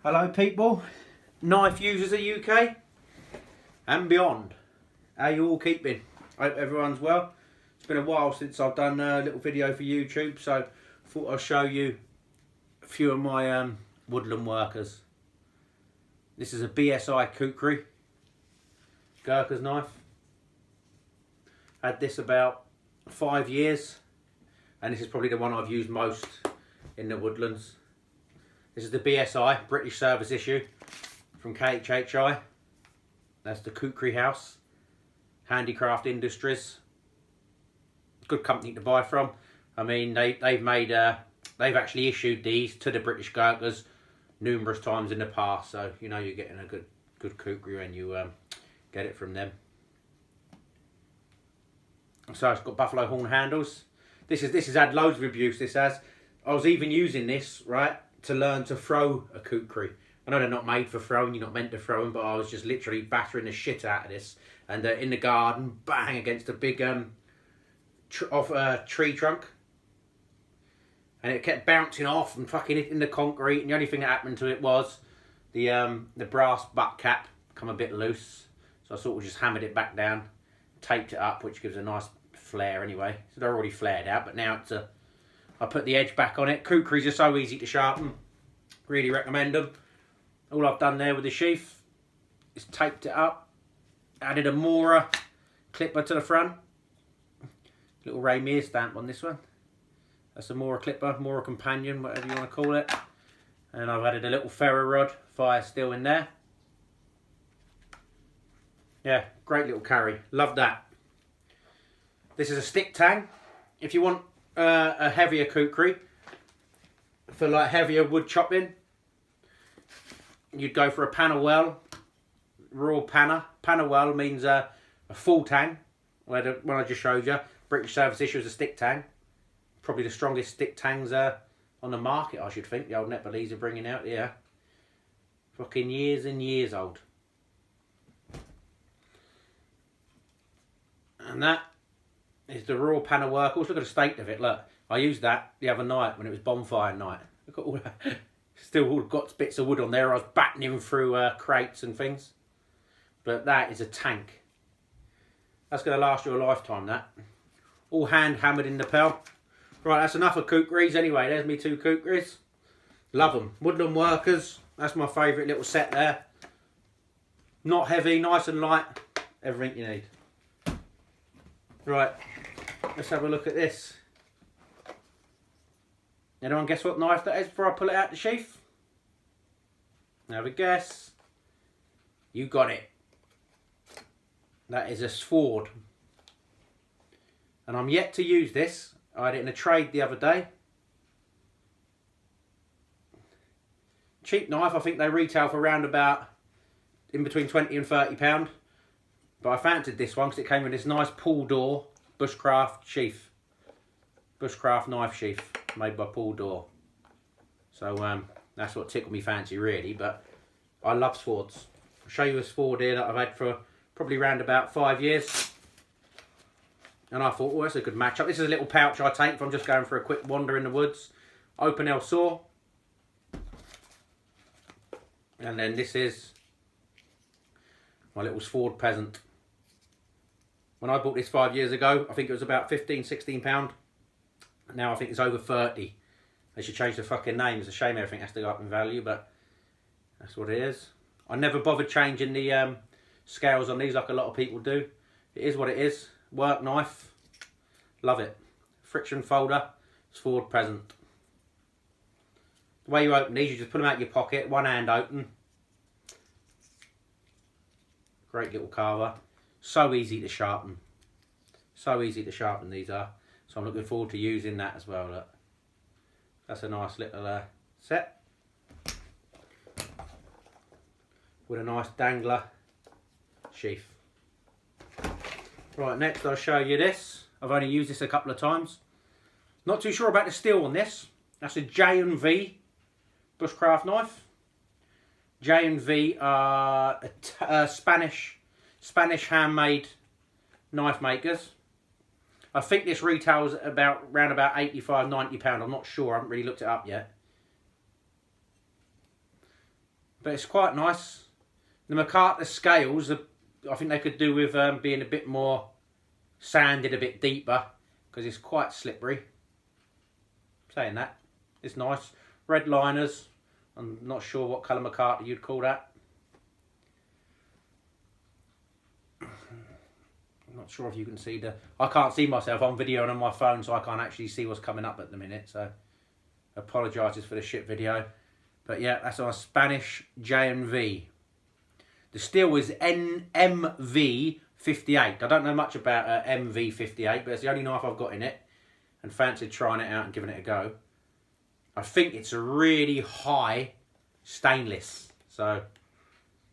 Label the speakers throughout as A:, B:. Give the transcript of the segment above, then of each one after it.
A: Hello people, knife users of UK and beyond. How you all keeping? I hope everyone's well. It's been a while since I've done a little video for YouTube, so I thought I'd show you a few of my woodland workers. This is a BSI kukri Gurkha's knife. Had this about 5 years, and this is probably the one I've used most in the woodlands. This is the BSI, British Service Issue, from KHHI. That's the Kukri House, Handicraft Industries. Good company to buy from. I mean, they've actually issued these to the British Gurkhas numerous times in the past, so you know you're getting a good Kukri when you get it from them. So it's got buffalo horn handles. This has had loads of abuse. This has. I was even using this to learn to throw a kukri. I know they're not made for throwing, you're not meant to throw them, but I was just literally battering the shit out of this. And in the garden, bang, against a big tree trunk. And it kept bouncing off and fucking hitting the concrete, and the only thing that happened to it was the brass butt cap come a bit loose. So I sort of just hammered it back down, taped it up, which gives a nice flare anyway. So they're already flared out, but now it's I put the edge back on it. Kukris are so easy to sharpen. Really recommend them. All I've done there with the sheath is taped it up. Added a Mora clipper to the front. Little Rainier stamp on this one. That's a Mora clipper, Mora companion, whatever you want to call it. And I've added a little ferro rod, fire steel in there. Yeah, great little carry. Love that. This is a stick tang. If you want a heavier kukri for like heavier wood chopping, you'd go for a panel well, raw panna. Panel well means a full tang, where the one I just showed you, British Service Issue, is a stick tang. Probably the strongest stick tangs on the market, I should think. The old Nepalese are bringing out, yeah. Fucking years and years old. And that is the raw panel work. Also, look at the state of it. Look, I used that the other night when it was bonfire night. Look at all that. Still all got bits of wood on there. I was battening through crates and things. But that is a tank. That's going to last you a lifetime, that. All hand hammered in the pel. Right, that's enough of kukris anyway. There's me 2 kukris. Love them. Woodland workers. That's my favourite little set there. Not heavy, nice and light. Everything you need. Right, let's have a look at this. Anyone guess what knife that is before I pull it out the sheath? Have a guess. You got it. That is a sword. And I'm yet to use this. I had it in a trade the other day. Cheap knife, I think they retail for around about in between 20 and £30. But I fancied this one because it came with this nice pull door bushcraft sheath. Bushcraft knife sheath made by Paul Door. So that's what tickled me fancy really, but I love swords. I'll show you a sword here that I've had for probably around about 5 years. And I thought, oh, that's a good matchup. This is a little pouch I take if I'm just going for a quick wander in the woods. Open L saw. And then this is my little sword peasant. When I bought this 5 years ago, I think it was about £15, £16. Now I think it's over 30. They should change the fucking name. It's a shame everything has to go up in value, but that's what it is. I never bothered changing the scales on these like a lot of people do. It is what it is. Work knife. Love it. Friction folder. Sword present. The way you open these, you just put them out of your pocket, one hand open. Great little carver. So easy to sharpen. So easy to sharpen these are. So I'm looking forward to using that as well. Look. That's a nice little set. With a nice dangler sheath. Right, next I'll show you this. I've only used this a couple of times. Not too sure about the steel on this. That's a J&V bushcraft knife. J&V are Spanish handmade knife makers. I think this retails around about £85, £90. I'm not sure. I haven't really looked it up yet. But it's quite nice. The McCartney scales, I think they could do with being a bit more sanded, a bit deeper, because it's quite slippery. Saying that, it's nice. Red liners. I'm not sure what colour McCartney you'd call that. I'm not sure if you can see the... I can't see myself on video and on my phone, so I can't actually see what's coming up at the minute. So, apologises for the shit video. But yeah, that's our Spanish J&V. The steel is MV58. I don't know much about MV58, but it's the only knife I've got in it. And fancied trying it out and giving it a go. I think it's a really high stainless. So,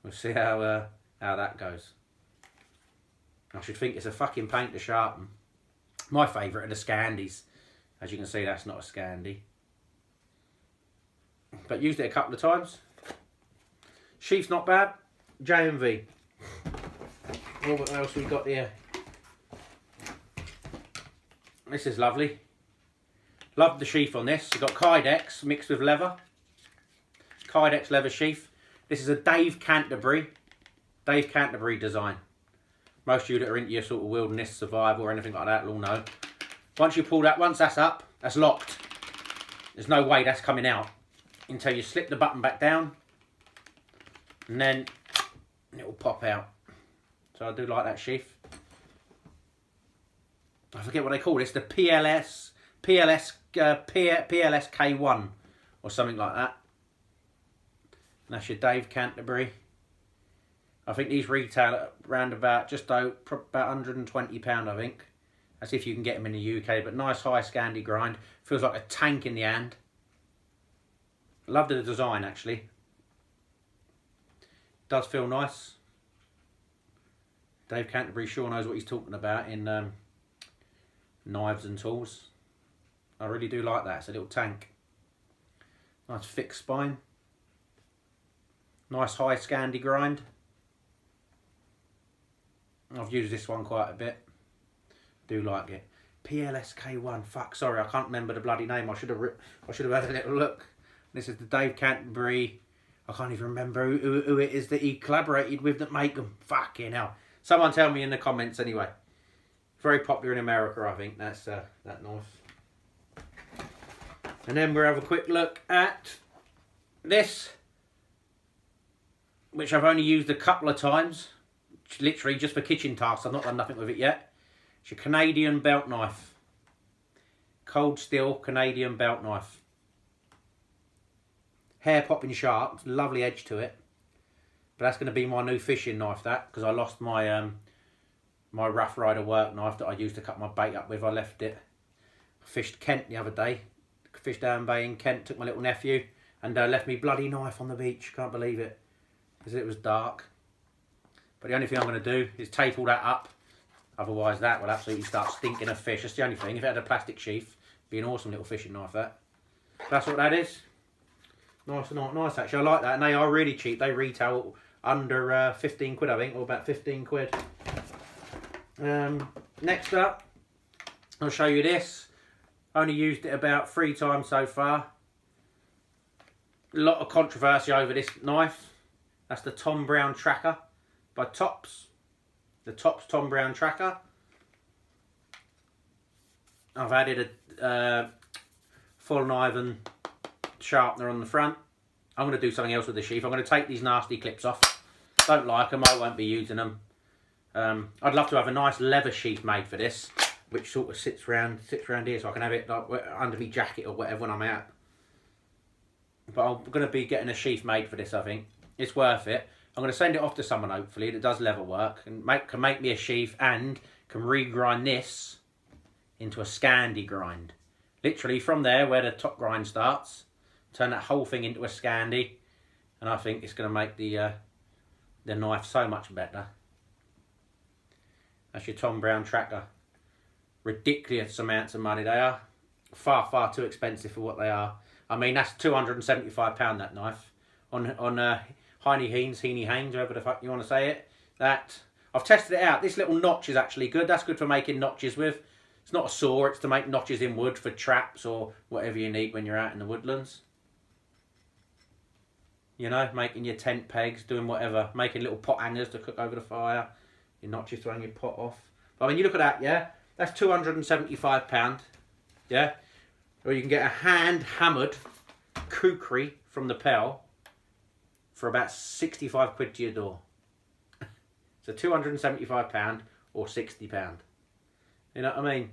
A: we'll see how that goes. I should think it's a fucking paint to sharpen. My favourite are the Scandies. As you can see, that's not a Scandi. But used it a couple of times. Sheath's not bad. J&V. What else we got here? This is lovely. Love the sheath on this. You've got Kydex mixed with leather. Kydex leather sheath. This is a Dave Canterbury design. Most of you that are into your sort of wilderness survival or anything like that will know. Once you pull that, once that's up, that's locked. There's no way that's coming out until you slip the button back down, and then it will pop out. So I do like that sheath. I forget what they call this, the PLS K1 or something like that. And that's your Dave Canterbury. I think these retail at around about just about £120, I think. That's if you can get them in the UK. But nice high Scandi grind. Feels like a tank in the hand. Love the design actually. Does feel nice. Dave Canterbury sure knows what he's talking about in knives and tools. I really do like that. It's a little tank. Nice thick spine. Nice high Scandi grind. I've used this one quite a bit. Do like it. PLSK1. Fuck, sorry, I can't remember the bloody name. I should have had a little look. This is the Dave Canterbury. I can't even remember who it is that he collaborated with that make them. Fucking hell. Someone tell me in the comments anyway. Very popular in America, I think. That's that knife. And then we'll have a quick look at this, which I've only used a couple of times. Literally just for kitchen tasks. I've not done nothing with it yet. It's your Canadian belt knife. Cold steel Canadian belt knife. Hair popping sharp. Lovely edge to it. But that's going to be my new fishing knife, that. Because I lost my my Rough Rider work knife that I used to cut my bait up with. I left it. I fished Kent the other day. Fished down bay in Kent. Took my little nephew. And left me bloody knife on the beach. Can't believe it. Because it was dark. But the only thing I'm going to do is tape all that up. Otherwise that will absolutely start stinking of fish. That's the only thing. If it had a plastic sheath, it'd be an awesome little fishing knife, that. That's what that is. Nice and nice actually. I like that. And they are really cheap. They retail under 15 quid, I think. Or about 15 quid. Next up, I'll show you this. Only used it about 3 times so far. A lot of controversy over this knife. That's the Tom Brown Tracker by Tops. The Tops Tom Brown Tracker. I've added a full Ivan sharpener on the front. I'm going to do something else with the sheath. I'm going to take these nasty clips off. Don't like them. I won't be using them. I'd love to have a nice leather sheath made for this, which sort of sits around here, so I can have it like under my jacket or whatever when I'm out. But I'm going to be getting a sheath made for this, I think. It's worth it. I'm going to send it off to someone, hopefully, that does leather work and can make me a sheath and can regrind this into a Scandi grind. Literally from there, where the top grind starts, turn that whole thing into a Scandi, and I think it's going to make the knife so much better. That's your Tom Brown Tracker. Ridiculous amounts of money they are. Far, far too expensive for what they are. I mean, that's £275, that knife. On Heiny Haynes, whoever the fuck you want to say it. That, I've tested it out. This little notch is actually good. That's good for making notches with. It's not a saw, it's to make notches in wood for traps or whatever you need when you're out in the woodlands. You know, making your tent pegs, doing whatever, making little pot hangers to cook over the fire, your notches to hang your pot off. But I mean, you look at that, yeah, that's £275, yeah. Or you can get a hand-hammered kukri from the Pell for about 65 quid to your door. So £275 or £60. You know what I mean?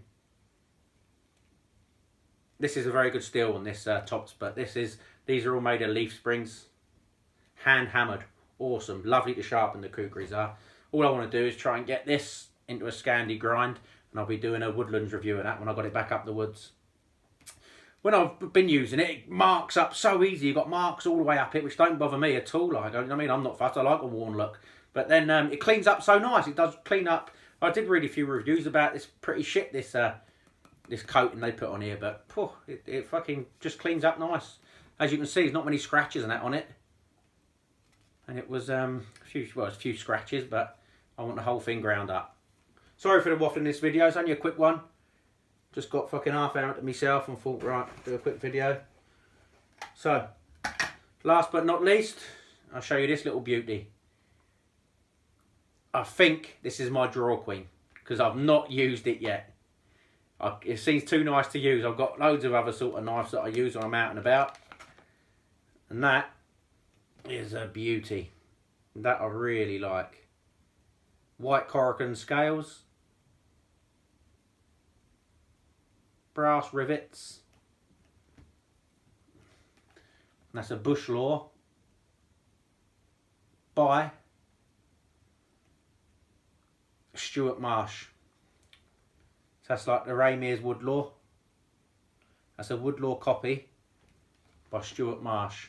A: This is a very good steel on this tops, but these are all made of leaf springs. Hand hammered, awesome, lovely to sharpen the kukris are. All I want to do is try and get this into a Scandi grind, and I'll be doing a woodlands review of that when I got it back up the woods. When I've been using it, it marks up so easy. You've got marks all the way up it, which don't bother me at all. Like, I mean, I'm not fussed. I like a worn look, but then it cleans up so nice. It does clean up. I did read a few reviews about this pretty shit. This coating they put on here, but it fucking just cleans up nice. As you can see, there's not many scratches and that on it. And it was a few scratches, but I want the whole thing ground up. Sorry for the waffle in this video. It's only a quick one. Just got fucking half hour to myself and thought, right, do a quick video. So, last but not least, I'll show you this little beauty. I think this is my draw queen because I've not used it yet. It seems too nice to use. I've got loads of other sort of knives that I use when I'm out and about. And that is a beauty. That I really like. White Corrigan scales. Brass rivets. And that's a bush law by Stuart Marsh. So that's like the Ramir's Woodlaw. That's a Woodlaw copy by Stuart Marsh.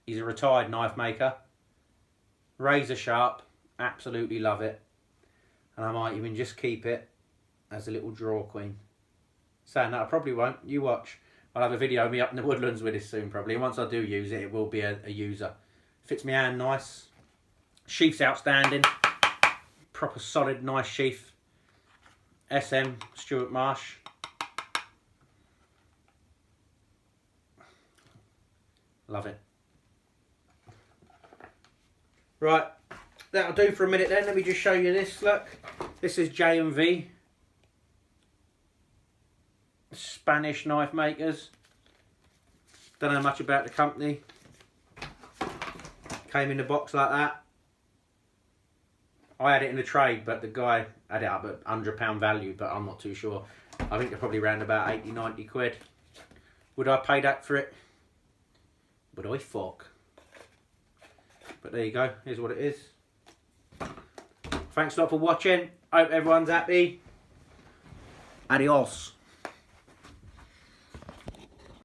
A: He's a retired knife maker. Razor sharp. Absolutely love it. And I might even just keep it as a little draw queen. Saying that, I probably won't. You watch. I'll have a video of me up in the woodlands with this soon probably. And once I do use it, it will be a user. Fits my hand nice. Sheath's outstanding. Proper solid, nice sheath. SM Stuart Marsh. Love it. Right, that'll do for a minute then. Let me just show you this. Look, this is J&V. Spanish knife makers. Don't know much about the company. Came in the box like that. I had it in the trade, but the guy had it up at £100 value, but I'm not too sure. I think they're probably around about 80, 90 quid. Would I pay that for it? Would I fuck? But there you go, here's what it is. Thanks a lot for watching. Hope everyone's happy. Adios.